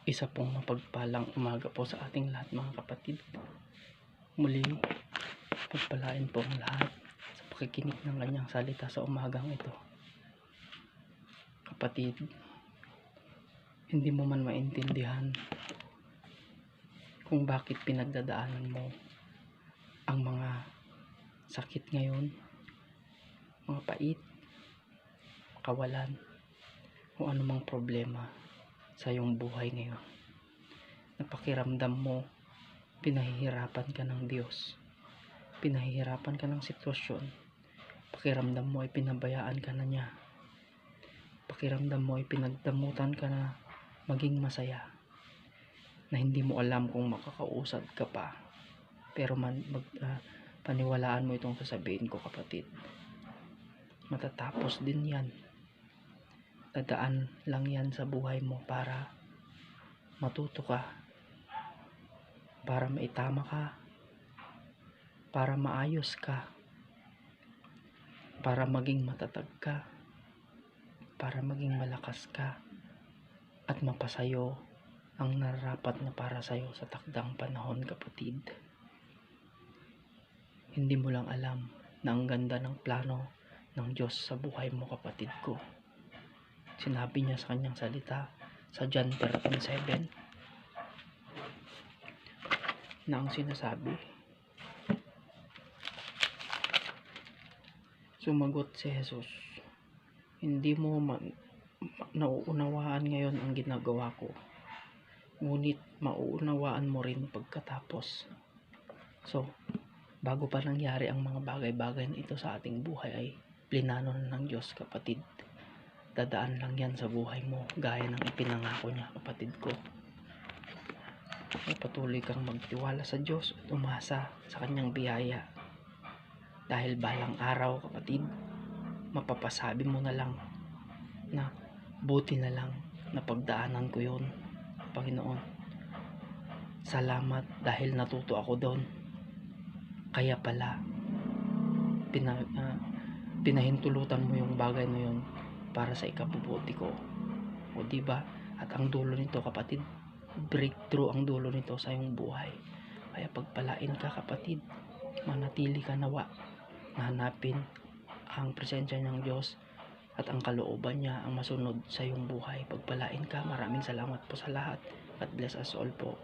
Isa pong mapagpalang umaga po sa ating lahat mga kapatid. Muling pagpalain po ang lahat sa pakikinig ng kanyang salita sa umagang ito. Kapatid, hindi mo man maintindihan kung bakit pinagdadaanan mo ang mga sakit ngayon, mga pait, kawalan, kung anumang problema sa iyong buhay ngayon. Napakiramdam mo pinahihirapan ka ng Diyos, pinahihirapan ka ng sitwasyon, pakiramdam mo ay pinabayaan ka na niya, pakiramdam mo ay pinagdamutan ka na maging masaya, na hindi mo alam kung makakausad ka pa. Pero paniwalaan mo itong sasabihin ko, kapatid, matatapos din yan. Dadaan lang yan sa buhay mo para matuto ka, para maitama ka, para maayos ka, para maging matatag ka, para maging malakas ka, at mapasayo ang nararapat na para sayo sa takdang panahon, kapatid. Hindi mo lang alam na ang ganda ng plano ng Diyos sa buhay mo, kapatid ko. Sinabi niya sa kanyang salita sa John 13:7 na ang sinasabi, sumagot si Jesus, hindi mo nauunawaan ngayon ang ginagawa ko, ngunit mauunawaan mo rin pagkatapos. So, bago pa nangyari ang mga bagay-bagay na ito sa ating buhay, ay plinano na ng Diyos, kapatid. Dadaan lang yan sa buhay mo gaya ng ipinangako niya, kapatid ko. Ay patuloy kang magtiwala sa Diyos at umasa sa kanyang biyaya, dahil balang araw, kapatid, mapapasabi mo na lang na buti na lang na pagdaanan ko yun, Panginoon. Salamat dahil natuto ako doon. Kaya pala pinahintulutan mo yung bagay na yun para sa ikabubuti ko. O diba? At ang dulo nito, kapatid, breakthrough ang dulo nito sa iyong buhay. Kaya pagpalain ka, kapatid, manatili ka nawa na hanapin ang presensya ng Diyos at ang kalooban niya ang masunod sa iyong buhay. Pagpalain ka. Maraming salamat po sa lahat. God bless us all po.